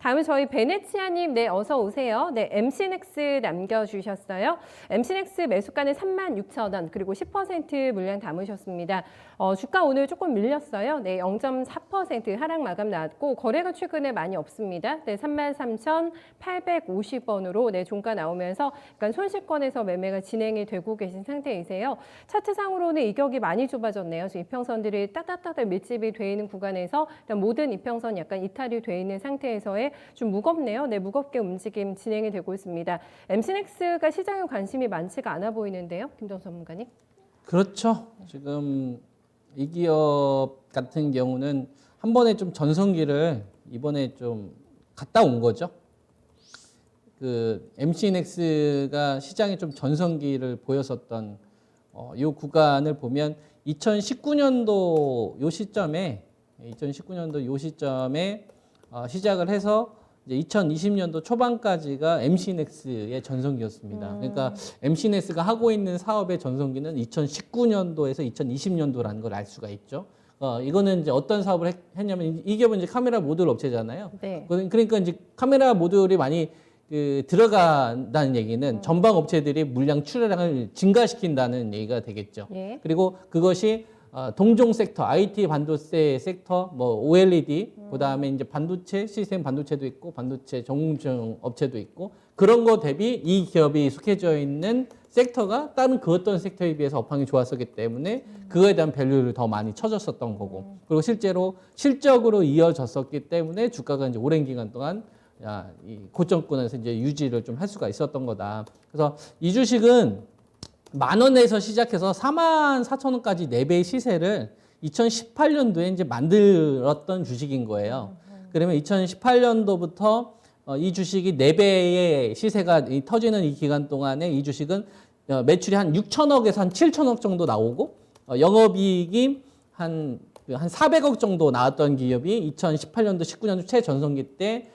다음은 저희 베네치아님, 네, 어서 오세요. 네, MC넥스 남겨주셨어요. MC넥스 매수가는 36,000원, 그리고 10% 물량 담으셨습니다. 주가 오늘 조금 밀렸어요. 네, 0.4% 하락 마감 나왔고, 거래가 최근에 많이 없습니다. 네, 33,850원으로 네, 종가 나오면서 약간 손실권에서 매매가 진행이 되고 계신 상태이세요. 차트상으로는 이격이 많이 좁아졌네요. 지금 이평선들이 따닥따닥 밀집이 돼 있는 구간에서 일단 모든 이평선 약간 이탈이 돼 있는 상태에서의 좀 무겁네요. 네, 무겁게 움직임 진행이 되고 있습니다. MC넥스가 시장에 관심이 많지가 않아 보이는데요. 김정 전문가님. 그렇죠. 지금 이 기업 같은 경우는 한 번에 좀 전성기를 이번에 좀 갔다 온 거죠. 그 MC넥스가 시장에 좀 전성기를 보였었던 이 구간을 보면 2019년도 요 시점에 시작을 해서 이제 2020년도 초반까지가 MC넥스의 전성기였습니다. 그러니까 MC넥스가 하고 있는 사업의 전성기는 2019년도에서 2020년도라는 걸 알 수가 있죠. 이거는 이제 어떤 사업을 했냐면 이 기업은 이제 카메라 모듈 업체잖아요. 네. 그러니까 이제 카메라 모듈이 많이 들어간다는 얘기는 전방 업체들이 물량 출하량을 증가시킨다는 얘기가 되겠죠. 예. 그리고 그것이 동종 섹터, IT 반도체 섹터, 뭐 OLED, 그다음에 이제 반도체, 시스템 반도체도 있고 반도체 전공정 업체도 있고 그런 거 대비 이 기업이 속해져 있는 섹터가 다른 그 어떤 섹터에 비해서 업황이 좋았었기 때문에 그거에 대한 밸류를 더 많이 쳐줬었던 거고 그리고 실제로 실적으로 이어졌었기 때문에 주가가 이제 오랜 기간 동안 이 고점권에서 이제 유지를 좀 할 수가 있었던 거다. 그래서 이 주식은 10,000원에서 시작해서 44,000원까지 4배의 시세를 2018년도에 이제 만들었던 주식인 거예요. 그러면 2018년도부터 이 주식이 4배의 시세가 터지는 이 기간 동안에 이 주식은 매출이 한 6천억에서 한 7천억 정도 나오고 영업이익이 한 400억 정도 나왔던 기업이 2018년도 19년도 최전성기 때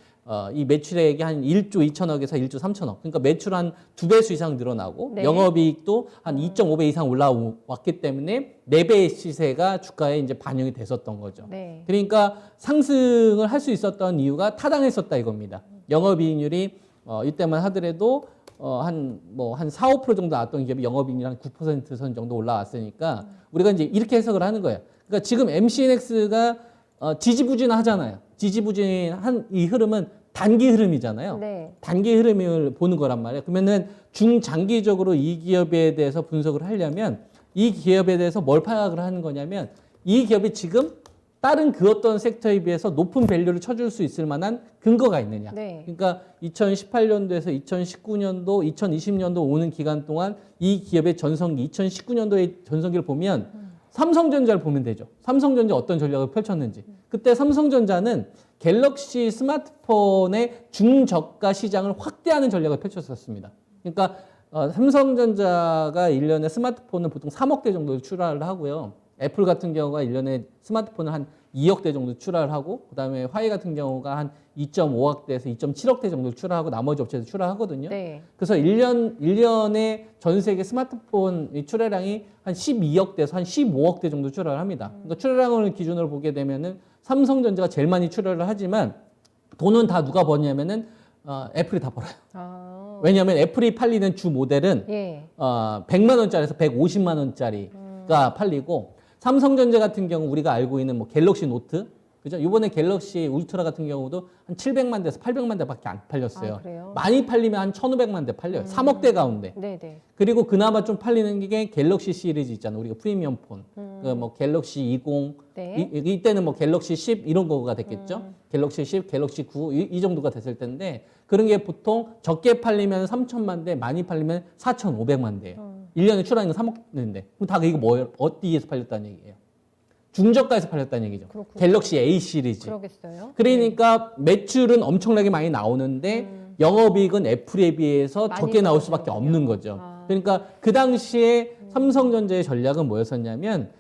이 매출액이 한 1조 2천억에서 1조 3천억. 그러니까 매출 한 2배수 이상 늘어나고 네. 영업이익도 한 2.5배 이상 올라왔기 때문에 4배의 시세가 주가에 이제 반영이 됐었던 거죠. 네. 그러니까 상승을 할 수 있었던 이유가 타당했었다 이겁니다. 영업이익률이 이때만 하더라도 한 4, 5% 정도 나왔던 기업이 영업이익률 한 9% 정도 올라왔으니까 우리가 이제 이렇게 해석을 하는 거예요. 그러니까 지금 MC넥스가 지지부진하잖아요. 지지부진한 이 흐름은 단기 흐름이잖아요. 네. 단기 흐름을 보는 거란 말이에요. 그러면은 중장기적으로 이 기업에 대해서 분석을 하려면 이 기업에 대해서 뭘 파악을 하는 거냐면 이 기업이 지금 다른 그 어떤 섹터에 비해서 높은 밸류를 쳐줄 수 있을 만한 근거가 있느냐. 네. 그러니까 2018년도에서 2019년도, 2020년도 오는 기간 동안 이 기업의 전성기, 2019년도의 전성기를 보면 삼성전자를 보면 되죠. 삼성전자 어떤 전략을 펼쳤는지. 그때 삼성전자는 갤럭시 스마트폰의 중저가 시장을 확대하는 전략을 펼쳤었습니다. 그러니까 삼성전자가 1년에 스마트폰을 보통 3억 대 정도 출하를 하고요. 애플 같은 경우가 1년에 스마트폰을 한 2억 대 정도 출하를 하고 그다음에 화웨이 같은 경우가 한 2.5억 대에서 2.7억 대 정도 출하하고 나머지 업체도 출하하거든요. 네. 그래서 1년에 전 세계 스마트폰 출하량이 한 12억 대에서 한 15억 대 정도 출하를 합니다. 그러니까 출하량을 기준으로 보게 되면은 삼성전자가 제일 많이 출하를 하지만 돈은 다 누가 버냐면은 애플이 다 벌어요. 아. 왜냐하면 애플이 팔리는 주 모델은 예. 100만 원짜리에서 150만 원짜리가 팔리고 삼성전자 같은 경우 우리가 알고 있는 뭐 갤럭시 노트 그죠? 이번에 갤럭시 울트라 같은 경우도 한 700만 대에서 800만 대밖에 안 팔렸어요. 아, 그래요? 많이 팔리면 한 1,500만 대 팔려요. 3억 대 가운데. 네네. 그리고 그나마 좀 팔리는 게 갤럭시 시리즈 있잖아요. 우리가 프리미엄 폰. 뭐 갤럭시 20, 네. 이때는 뭐 갤럭시 10 이런 거가 됐겠죠. 갤럭시 10, 갤럭시 9 이 정도가 됐을 텐데 그런 게 보통 적게 팔리면 3천만 대, 많이 팔리면 4,500만 대예요. 1년에 출하는 3억인데. 그럼 다 이거 뭐예요? 어디에서 팔렸다는 얘기예요? 중저가에서 팔렸다는 얘기죠. 그렇군요. 갤럭시 A 시리즈. 그러겠어요. 그러니까 매출은 엄청나게 많이 나오는데 영업이익은 애플에 비해서 많이 적게 나올 떨어지는군요. 수밖에 없는 거죠. 아. 그러니까 그 당시에 삼성전자의 전략은 뭐였었냐면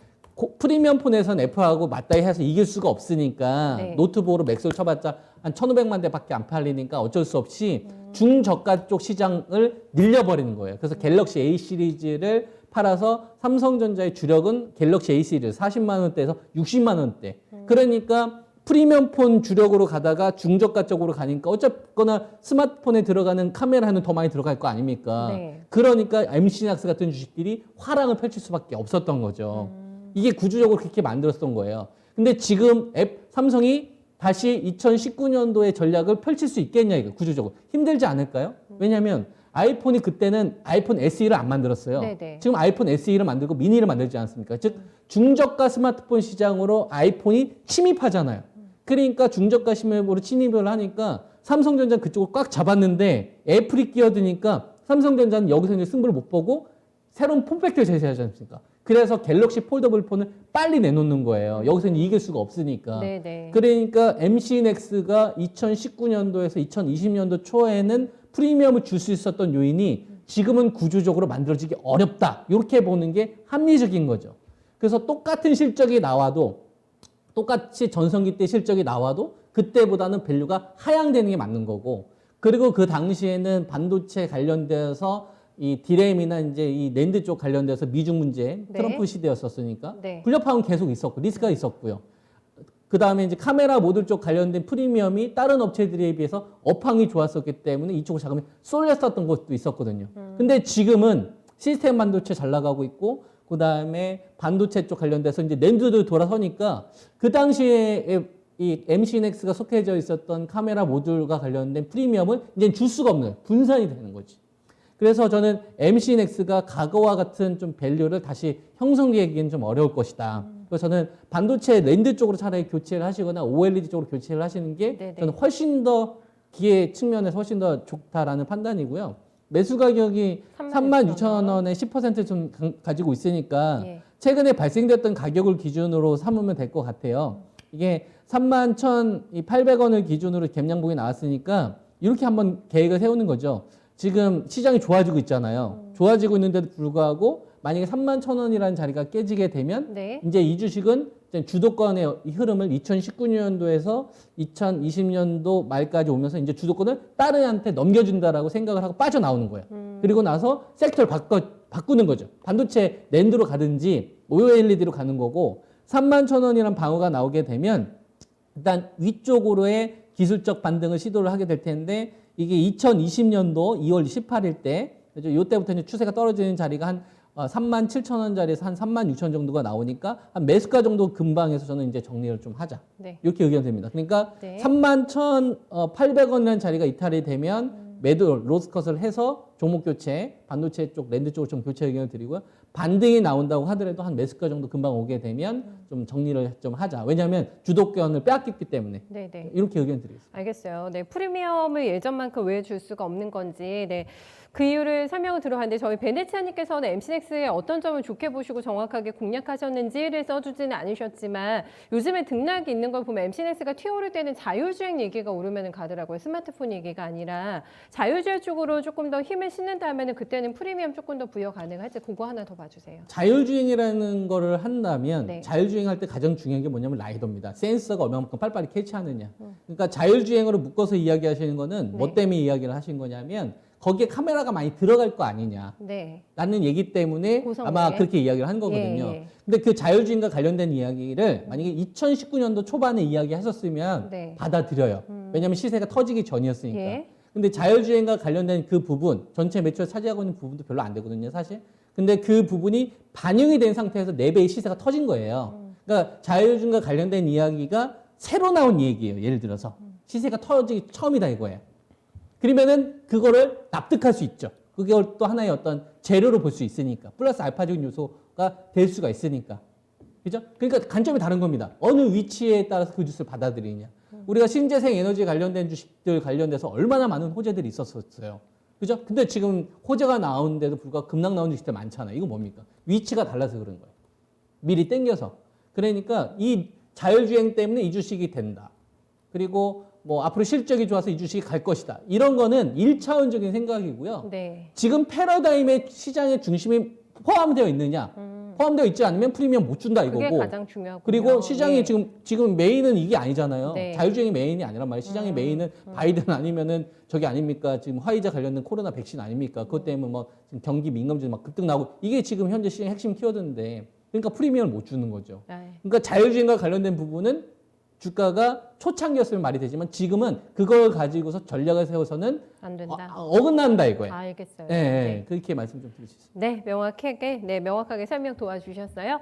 프리미엄 폰에서는 애플하고 맞다이 해서 이길 수가 없으니까 네. 노트북으로 맥스를 쳐봤자 한 1,500만 대밖에 안 팔리니까 어쩔 수 없이 중저가 쪽 시장을 늘려버리는 거예요. 그래서 갤럭시 A 시리즈를 팔아서 삼성전자의 주력은 갤럭시 A 시리즈 40만 원대에서 60만 원대. 그러니까 프리미엄 폰 주력으로 가다가 중저가 쪽으로 가니까 어쨌거나 스마트폰에 들어가는 카메라는 더 많이 들어갈 거 아닙니까? 네. 그러니까 MC낙스 같은 주식들이 화랑을 펼칠 수밖에 없었던 거죠. 이게 구조적으로 그렇게 만들었던 거예요. 근데 지금 삼성이 다시 2019년도의 전략을 펼칠 수 있겠냐, 이거 구조적으로. 힘들지 않을까요? 왜냐하면 아이폰이 그때는 아이폰 SE를 안 만들었어요. 네네. 지금 아이폰 SE를 만들고 미니를 만들지 않습니까? 즉 중저가 스마트폰 시장으로 아이폰이 침입하잖아요. 그러니까 중저가 시장으로 침입을 하니까 삼성전자는 그쪽을 꽉 잡았는데 애플이 끼어드니까 삼성전자는 여기서 이제 승부를 못 보고 새로운 폼팩트를 제시하지 않습니까? 그래서 갤럭시 폴더블 폰을 빨리 내놓는 거예요. 여기서는 이길 수가 없으니까. 네네. 그러니까 MC넥스가 2019년도에서 2020년도 초에는 프리미엄을 줄 수 있었던 요인이 지금은 구조적으로 만들어지기 어렵다. 이렇게 보는 게 합리적인 거죠. 그래서 똑같은 실적이 나와도 똑같이 전성기 때 실적이 나와도 그때보다는 밸류가 하향되는 게 맞는 거고, 그리고 그 당시에는 반도체 관련돼서 이 디램이나 이제 이 낸드 쪽 관련돼서 미중 문제, 네. 트럼프 시대였었으니까 네. 불협화음은 계속 있었고 리스크가 있었고요. 그 다음에 이제 카메라 모듈 쪽 관련된 프리미엄이 다른 업체들에 비해서 업황이 좋았었기 때문에 이쪽으로 자금이 쏠렸었던 것도 있었거든요. 근데 지금은 시스템 반도체 잘 나가고 있고, 그 다음에 반도체 쪽 관련돼서 이제 낸드도 돌아서니까 그 당시에 이 MC넥스가 속해져 있었던 카메라 모듈과 관련된 프리미엄을 이제 줄 수가 없는, 분산이 되는 거지. 그래서 저는 MC넥스가 과거와 같은 좀 밸류를 다시 형성되기는 좀 어려울 것이다. 그래서 저는 반도체 랜드 쪽으로 차라리 교체를 하시거나 OLED 쪽으로 교체를 하시는 게 네네. 저는 훨씬 더 기회 측면에서 훨씬 더 좋다라는 판단이고요. 매수 가격이 36,000원에 10%좀 가지고 있으니까 예. 최근에 발생됐던 가격을 기준으로 삼으면 될 것 같아요. 이게 31,800원을 기준으로 갭양봉이 나왔으니까 이렇게 한번 계획을 세우는 거죠. 지금 시장이 좋아지고 있잖아요. 좋아지고 있는데도 불구하고 만약에 31,000원이라는 자리가 깨지게 되면 네. 이제 이 주식은 이제 주도권의 이 흐름을 2019년도에서 2020년도 말까지 오면서 이제 주도권을 다른 애한테 넘겨준다라고 생각을 하고 빠져나오는 거예요. 그리고 나서 섹터를 바꾸는 거죠. 반도체 낸드로 가든지 OLED로 가는 거고, 31,000원이라는 방어가 나오게 되면 일단 위쪽으로의 기술적 반등을 시도를 하게 될 텐데, 이게 2020년도 2월 18일 때, 이때부터 이제 추세가 떨어지는 자리가 한 37,000원짜리에서 한 36,000원 정도가 나오니까 한 매수가 정도 근방에서 저는 이제 정리를 좀 하자. 네. 이렇게 의견됩니다. 그러니까 네. 31,800원이라는 자리가 이탈이 되면 매도 로스컷을 해서 종목 교체, 반도체 쪽, 랜드 쪽으로 좀 교체 의견을 드리고요. 반등이 나온다고 하더라도 한 매수가 정도 금방 오게 되면 좀 정리를 좀 하자. 왜냐하면 주도권을 빼앗겼기 때문에. 네네. 이렇게 의견 드리겠습니다. 알겠어요. 네, 프리미엄을 예전만큼 왜 줄 수가 없는 건지, 네, 그 이유를 설명을 들어봤는데 저희 베네치아님께서는 MC넥스의 어떤 점을 좋게 보시고 정확하게 공략하셨는지를 써주지는 않으셨지만 요즘에 등락이 있는 걸 보면 MC넥스가 튀어오를 때는 자율주행 얘기가 오르면 가더라고요. 스마트폰 얘기가 아니라 자율주행 쪽으로 조금 더 힘을 싣는다면 그때는 프리미엄 조금 더 부여 가능할지 그거 하나 더 봐주세요. 자율주행이라는 거를 한다면 네. 자율주행할 때 가장 중요한 게 뭐냐면 라이더입니다. 센서가 얼마만큼 빨리빨리 캐치하느냐. 그러니까 자율주행으로 묶어서 이야기하시는 거는 뭐 네. 때문에 이야기를 하신 거냐면 거기에 카메라가 많이 들어갈 거 아니냐. 네. 라는 얘기 때문에 고성능에? 아마 그렇게 이야기를 한 거거든요. 예, 예. 근데 그 자율주행과 관련된 이야기를 만약에 2019년도 초반에 이야기하셨으면 네. 받아들여요. 왜냐하면 시세가 터지기 전이었으니까. 예. 근데 자율주행과 관련된 그 부분, 전체 매출을 차지하고 있는 부분도 별로 안 되거든요, 사실. 근데 그 부분이 반영이 된 상태에서 4배의 시세가 터진 거예요. 그러니까 자율주행과 관련된 이야기가 새로 나온 얘기예요, 예를 들어서. 시세가 터지기 처음이다 이거예요. 그러면은 그거를 납득할 수 있죠. 그걸 또 하나의 어떤 재료로 볼 수 있으니까. 플러스 알파적인 요소가 될 수가 있으니까. 그죠? 그러니까 관점이 다른 겁니다. 어느 위치에 따라서 그 주식을 받아들이냐. 우리가 신재생 에너지 관련된 주식들 관련돼서 얼마나 많은 호재들이 있었어요. 그죠? 근데 지금 호재가 나오는데도 불구하고 급락 나온 주식들 많잖아요. 이거 뭡니까? 위치가 달라서 그런 거예요. 미리 땡겨서. 그러니까 이 자율주행 때문에 이 주식이 된다. 그리고 뭐 앞으로 실적이 좋아서 이 주식이 갈 것이다. 이런 거는 1차원적인 생각이고요. 네. 지금 패러다임의 시장의 중심이 포함되어 있느냐? 포함되어 있지 않으면 프리미엄 못 준다 그게 이거고. 가장 중요하고요. 그리고 시장이 예. 지금 메인은 이게 아니잖아요. 네. 자율주행이 메인이 아니란 말이에요. 시장의 메인은 바이든 아니면은 저기 아닙니까? 지금 화이자 관련된 코로나 백신 아닙니까? 그것 때문에 뭐 지금 경기 민감주도 막 급등 나오고 이게 지금 현재 시장의 핵심 키워드인데 그러니까 프리미엄을 못 주는 거죠. 네. 그러니까 자율주행과 관련된 부분은 주가가 초창기였으면 말이 되지만 지금은 그걸 가지고서 전략을 세워서는 안 된다. 어긋난다 이거예요. 알겠어요. 네, 그렇게 말씀 좀 드릴 수 있습니다. 네, 명확하게 설명 도와주셨어요.